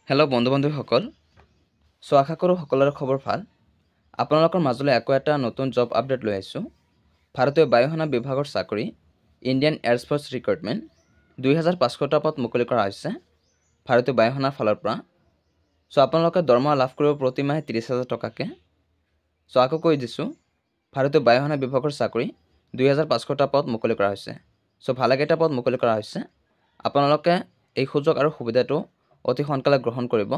Hello' বন্ধু-বান্ধৱীসকল আশা কৰোঁ সকলোৰে খবৰ ভাল। আপোনালোকৰ মাজলৈ আকৌ এটা নতুন জব আপডেট লৈ আহিছোঁ। ভাৰতীয় বায়ুসেনা বিভাগৰ চাকৰি ইণ্ডিয়ান এয়াৰফ'ৰ্চ ৰিক্ৰুটমেণ্ট 2500টা পদ মুকলি কৰা হৈছে ভাৰতীয় বায়ুসেনাৰ ফালৰ পৰা। আপোনালোকে দৰমহা লাভ কৰিব প্ৰতি মাহে 30,000 টকাকৈ। আকৌ কৈ দিছোঁ, ভাৰতীয় বায়ুসেনা বিভাগৰ চাকৰি 2500টা পদ মুকলি কৰা হৈছে। ভালেকেইটা পদ মুকলি কৰা হৈছে। আপোনালোকে এই সুযোগ আৰু সুবিধাটো অতি সোনকালে গ্ৰহণ কৰিব।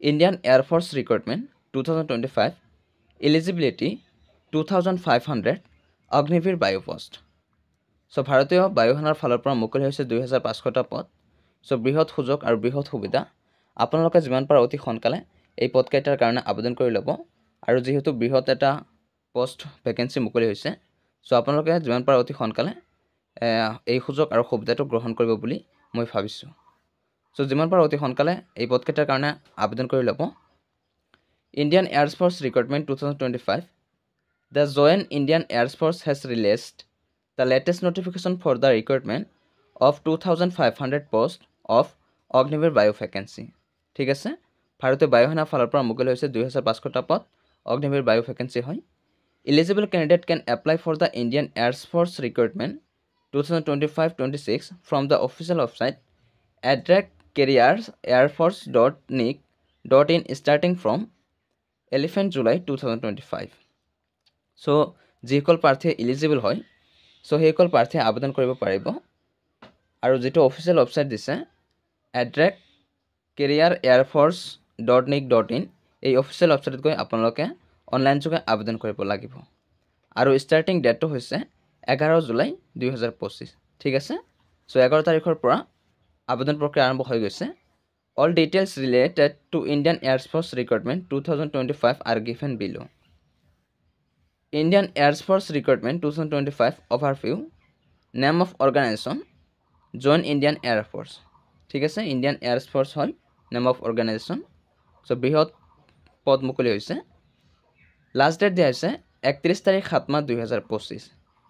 Indian air force recruitment 2025 eligibility 2500 Agniveer বায়ু পোষ্ট। ভাৰতীয় বায়ুসেনাৰ ফালৰ পৰা মুকলি হৈছে 2500টা পদ। বৃহৎ সুযোগ আৰু বৃহৎ সুবিধা। আপোনালোকে যিমান পাৰে অতি সোনকালে এই পদকেইটাৰ কাৰণে আবেদন কৰি ল'ব। আৰু যিহেতু বৃহৎ এটা পোষ্ট ভেকেঞ্চি মুকলি হৈছে, আপোনালোকে যিমান পাৰে অতি সোনকালে এই সুযোগ আৰু সুবিধাটো গ্ৰহণ কৰিব বুলি মই ভাবিছোঁ। যিমান পাৰে অতি সোনকালে এই পদকেইটাৰ কাৰণে আবেদন কৰি ল'ব। Indian air force recruitment 2025 the joint Indian Air Force has released the latest notification for the recruitment of 2500 post of Agniveer Vayu vacancy. ঠিক আছে, ভাৰতীয় বায়ুসেনাৰ ফালৰ পৰা মুকলি হৈছে 2500টা পদ অগ্নিবীৰ বায়ু ভেকেঞ্চি হয়। Eligible candidate can apply for the Indian air force recruitment 2025-26 from the official website careers.airforce.nic.in starting from 11 July 2025। যিসকল প্ৰাৰ্থী এলিজিবল হয়, সেইসকল প্ৰাৰ্থীয়ে আবেদন কৰিব পাৰিব। আৰু যিটো অফিচিয়েল ৱেবছাইট দিছে career.airforce.nic.in, এই অফিচিয়েল ৱেবছাইটত গৈ আপোনালোকে অনলাইন যোগে আবেদন কৰিব লাগিব। আৰু ষ্টাৰ্টিং ডেটটো হৈছে 11 জুলাই 2025। ঠিক আছে, 11 তাৰিখৰ পৰা আবেদন প্ৰক্ৰিয়া আৰম্ভ হৈ গৈছে। All details related to Indian air force recruitment 2025 are given below. Indian air force recruitment 2025 overview. Name of organisation join Indian air force. ঠিক আছে, ইণ্ডিয়ান এয়াৰফ'ৰ্চ হ'ল নেম অফ অৰ্গেনাইজেশ্যন। বৃহৎ পদ মুকলি হৈছে। লাষ্ট ডেট দিয়া হৈছে 31 তাৰিখ 7 মাহ 2025।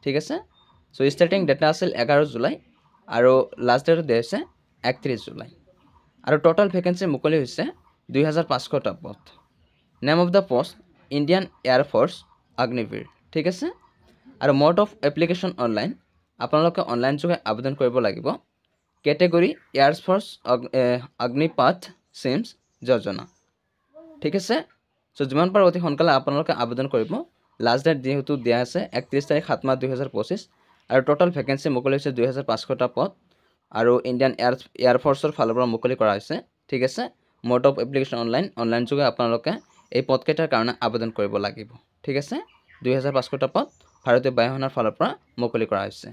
ঠিক আছে, ষ্টাৰ্টিং ডেটা আছিল 11 জুলাই আৰু লাষ্ট ডেট দিয়া হৈছে 31 জুলাই। আৰু টোটেল ভেকেঞ্চি মুকলি হৈছে 2500টা পদ। Name of the post Indian air force Agniveer. ঠিক আছে, আৰু মোড অফ এপ্লিকেশ্যন অনলাইন। আপোনালোকে অনলাইন যোগে আবেদন কৰিব লাগিব। কেটেগৰী এয়াৰফ'ৰ্চ অগ্নিপাথ চিমছ যোজনা। ঠিক আছে, যিমান পাৰে অতি সোনকালে আপোনালোকে আবেদন কৰিব। লাষ্ট ডেট যিহেতু দিয়া আছে 31 তাৰিখ 7 মাহ 2025। আৰু টোটেল ভেকেঞ্চি মুকলি হৈছে 2500টা পদ আৰু ইণ্ডিয়ান এয়াৰফ'ৰ্চৰ ফালৰ পৰা মুকলি কৰা হৈছে। ঠিক আছে, মোড অফ এপ্লিকেশ্যন অনলাইন যোগে আপোনালোকে এই পদকেইটাৰ কাৰণে আবেদন কৰিব লাগিব। ঠিক আছে, 2500টা পদ ভাৰতীয় বায়ুসেনাৰ ফালৰ পৰা মুকলি কৰা হৈছে।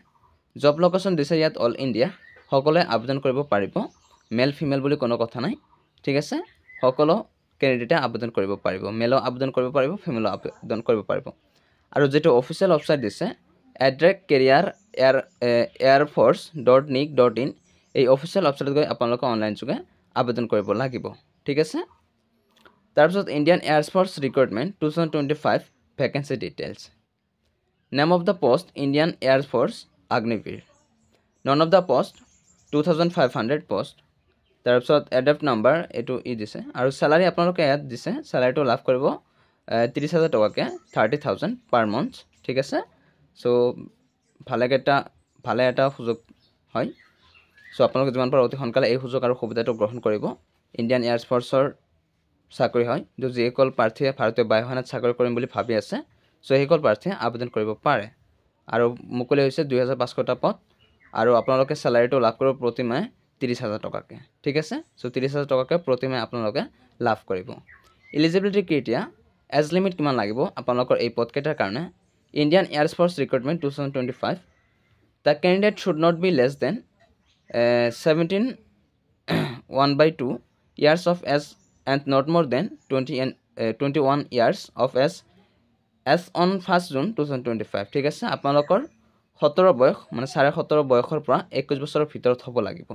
জব লোকেশ্যন দিছে ইয়াত অল ইণ্ডিয়া। সকলোৱে আবেদন কৰিব পাৰিব, মেল ফিমেল বুলি কোনো কথা নাই। ঠিক আছে, সকলো কেণ্ডিডেটে আবেদন কৰিব পাৰিব। মেলো আবেদন কৰিব পাৰিব, ফিমেলো আবেদন কৰিব পাৰিব। আৰু যিটো অফিচিয়েল ৱেবছাইট দিছে career.airforce.nic.in, এই অফিচিয়েল ৱেবছাইটত গৈ আপোনালোকে অনলাইন যোগে আবেদন কৰিব লাগিব। ঠিক আছে, তাৰপিছত Indian air force recruitment 2025 vacancy details. Name of the post Indian air force Agniveer. None of the post 2500 post. তাৰপিছত এডাপ্ট নাম্বাৰ এইটো দিছে। আৰু চেলাৰী আপোনালোকে ইয়াত দিছে, চেলাৰীটো লাভ কৰিব 30,000 টকাকৈ 30,000 পাৰ মান্থ। ঠিক আছে, ভালে এটা সুযোগ হয়। আপোনালোকে যিমান পাৰে অতি সোনকালে এই সুযোগ আৰু সুবিধাটো গ্ৰহণ কৰিব। ইণ্ডিয়ান এয়াৰফ'ৰ্চৰ চাকৰি হয়, যিসকল প্ৰাৰ্থীয়ে ভাৰতীয় বায়ুসেনাত চাকৰি কৰিম বুলি ভাবি আছে, সেইসকল প্ৰাৰ্থীয়ে আবেদন কৰিব পাৰে। আৰু মুকলি হৈছে 2500টা পদ আৰু আপোনালোকে চেলাৰীটো লাভ কৰিব প্ৰতি মাহে 30,000 টকাকৈ। ঠিক আছে, 30,000 টকাকৈ প্ৰতি মাহে আপোনালোকে লাভ কৰিব। এলিজিবিলিটি ক্ৰাইটেৰিয়া, এজ লিমিট কিমান লাগিব আপোনালোকৰ এই পদকেইটাৰ কাৰণে। Indian air force recruitment 2025 the candidate should not be less than 17.1/2 years of age and not more than 21 years of age as on 1 June 2025। ঠিক আছে, আপোনালোকৰ 17 বয়স মানে 17.5 বয়সৰ পৰা 21 বছৰৰ ভিতৰত হ'ব লাগিব।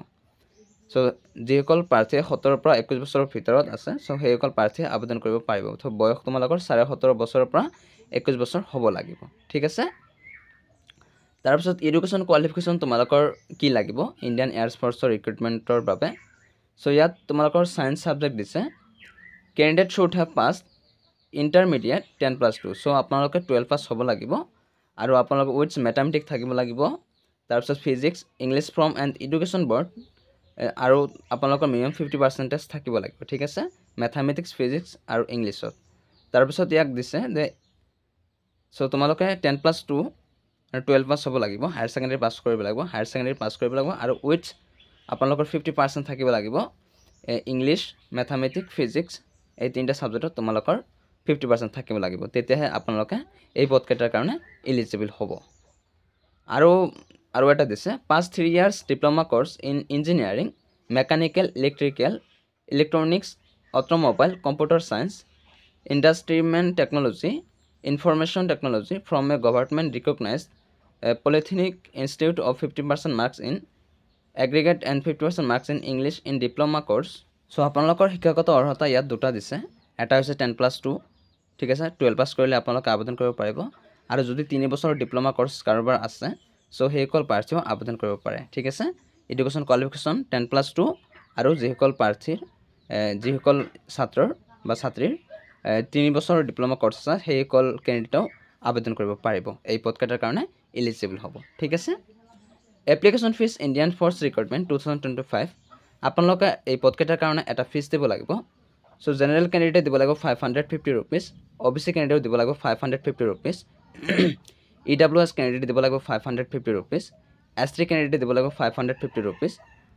যিসকল প্ৰাৰ্থীয়ে 17 পৰা 21 বছৰৰ ভিতৰত আছে, সেইসকল প্ৰাৰ্থীয়ে আবেদন কৰিব পাৰিব। বয়স তোমালোকৰ 17.5 বছৰৰ পৰা 21 বছৰ হ'ব লাগিব। ঠিক আছে, তাৰপিছত এডুকেশ্যন কোৱালিফিকেশ্যন তোমালোকৰ কি লাগিব ইণ্ডিয়ান এয়াৰফ'ৰ্চৰ ৰিক্ৰুটমেণ্টৰ বাবে। সো ইয়াত তোমালোকৰ সায়েন্স সাবজেক্ট দিছে candidate should have passed intermediate 10+2 so আপোনালোকে 12 পাস হ'ব লাগিব আৰু আপোনালোকৰ উইথ ম্যাথমেটিক্স থাকিব লাগিব তাৰপিছত physics English from and education board আৰু আপোনালোকৰ মিনিমাম 50% থাকিব লাগিব ঠিক আছে ম্যাথমেটিক্স ফিজিক্স আৰু ইংলিছত তাৰপিছত ইয়াক দিছে যে সো তোমালোকে 10+2 আৰু 12 পাস হ'ব লাগিব হায়াৰ সেকেন্ডাৰী পাস কৰিব লাগিব হায়াৰ সেকেন্ডাৰী পাস কৰিব লাগিব আৰু উইথ আপোনালোকৰ 50% থাকিব লাগিব ইংলিছ ম্যাথমেটিক্স ফিজিক্স এই তিনিটা সাবজেক্টত তোমালোকৰ 50% থাকিব লাগিব তেতিয়াহে আপোনালোকে এই পদকেইটাৰ কাৰণে এলিজিবল হ'ব আৰু এটা দিছে pass 3 years diploma course in engineering mechanical electrical electronics automobile computer science instrumentation technology information technology from a government recognised polytechnic institute of 50% marks in aggregate and 50% marks in English in diploma course so আপোনালোকৰ শিক্ষাগত অৰ্হতা ইয়াত দুটা দিছে এটা হৈছে 10+2 ঠিক আছে 12 পাস কৰিলে আপোনালোকে আবেদন কৰিব পাৰিব আৰু যদি 3 বছৰৰ ডিপ্লোমা কোৰ্স কাৰোবাৰ আছে সো হেইকল প্ৰাৰ্থীও আবেদন কৰিব পাৰে ঠিক আছে এডুকেশ্যন কোৱালিফিকেশ্যন 10+2 আৰু যিসকল প্ৰাৰ্থীৰ যিসকল ছাত্ৰৰ বা ছাত্ৰীৰ 3 বছৰৰ ডিপ্লোমা কোৰ্স আছে হেইকল ক্যান্ডিডেটও আবেদন কৰিব পাৰিব এই পদকেইটাৰ কাৰণে এলিজিবল হ'ব ঠিক আছে application fees Indian force recruitment 2025 আপোনালোকে এই পদকেইটাৰ কাৰণে এটা ফিজ দিব লাগিব সো জেনাৰেল ক্যান্ডিডেট দিব লাগিব 550 rupees ওবিসি ক্যান্ডিডেট দিব লাগিব 550 rupees ইডব্লিউএছ ক্যান্ডিডেট দিব লাগিব 550 rupees এসটি ক্যান্ডিডেট দিব লাগিব 550 rupees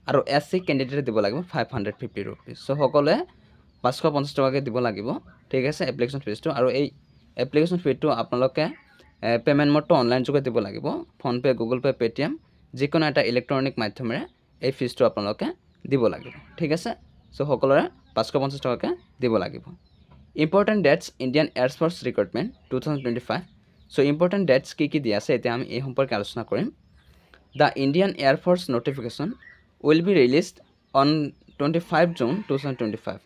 আৰু এসসি ক্যান্ডিডেট দিব লাগিব 550 rupees সো সকলে 550 টকাকে দিব লাগিব ঠিক আছে এপ্লিকেশ্যন ফিজটো আৰু এই এপ্লিকেশ্যন ফিটো আপোনালোকে পেমেন্ট মোডটো অনলাইন যোগে দিব লাগিব phone pay Google pay Paytm যিকোনো এটা ইলেক্ট্ৰনিক মাধ্যমেৰে এই ফিজটো আপোনালোকে দিব লাগিব ঠিক আছে সো সকলৰে 550 টকাকে দিব লাগিব important dates Indian air force recruitment 2025 so important dates কি দিয়া আছে এতিয়া আমি এই সম্পৰ্কে আলোচনা কৰিম The Indian Air Force notification will be released on 25 June 2025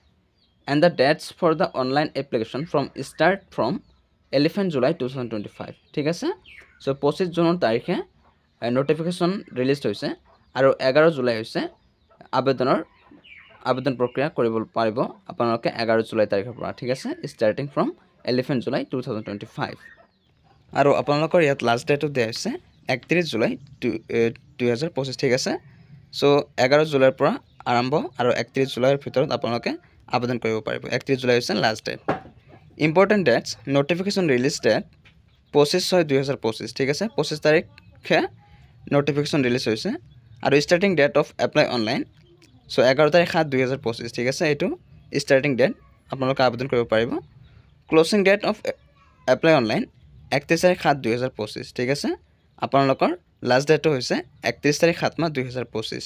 and the dates for the online application start from 11 July 2025 ঠিক আছে সো 25 জুনৰ তাৰিখে নোটিফিকেশন ৰিলিজ হৈছে আৰু 11 জুলাই হৈছে আবেদন প্ৰক্ৰিয়া কৰিব পাৰিব আপোনালোকে 11 জুলাই তাৰিখৰ পৰা ঠিক আছে starting from 11 July 2025 আৰু আপোনালোকৰ ইয়াত লাষ্ট ডেটটো দিয়া হৈছে 31 জুলাই 2025 ঠিক আছে সো 11 জুলাইৰ পৰা আৰম্ভ আৰু 31 জুলাইৰ ভিতৰত আপোনালোকে আবেদন কৰিব পাৰিব 31 জুলাই হৈছে last date important dates notification release date 25/6/2025 ঠিক আছে 25 তাৰিখে নোটিফিকেশন ৰিলিজ হৈছে আৰু starting date of apply online so 11 তাৰিখ 7/2025 ঠিক আছে এটো স্টাৰ্টিং ডেট আপোনালোকে আবেদন কৰিব পাৰিব closing date of apply online 31 তাৰিখ 7/2025 ঠিক আছে আপোনালোকৰ লাষ্ট ডেটটো হৈছে 31 তাৰিখ 7/2025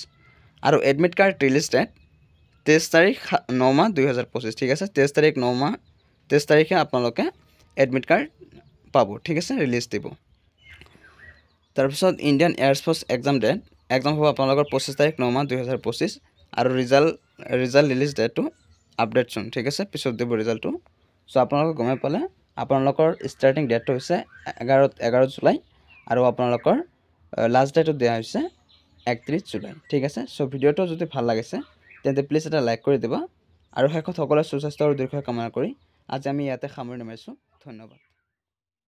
আৰু এডমিট কাৰ্ড ৰিলিজ ডেট 23 তাৰিখ 9/2025 ঠিক আছে 23 তাৰিখ 9 23 তাৰিখে আপোনালোকে এডমিট কাৰ্ড পাব ঠিক আছে ৰিলিজ দিব তাৰপিছত Indian air force exam date exam হ'ব আপোনালোকৰ 25 তাৰিখ 9/2025 আৰু ৰিজাল্ট ৰিলিজ ডেটটো আপডেট চোন ঠিক আছে পিছত দিব ৰিজাল্টটো সো আপোনালোকে গমে পালে আপোনালোকৰ ষ্টাৰ্টিং ডেটটো হৈছে 11 জুলাই আৰু আপোনালোকৰ লাষ্ট ডেটটো দিয়া হৈছে 31 জুলাই ঠিক আছে সো ভিডিওটো যদি ভাল লাগিছে তেন্তে প্লিজ এটা লাইক কৰি দিবা আৰু শেষত সকলোৰে সুস্বাস্থ্য আৰু দীৰ্ঘায়ু কামনা কৰি আজি আমি ইয়াতে সামৰণি মাৰিছো ধন্যবাদ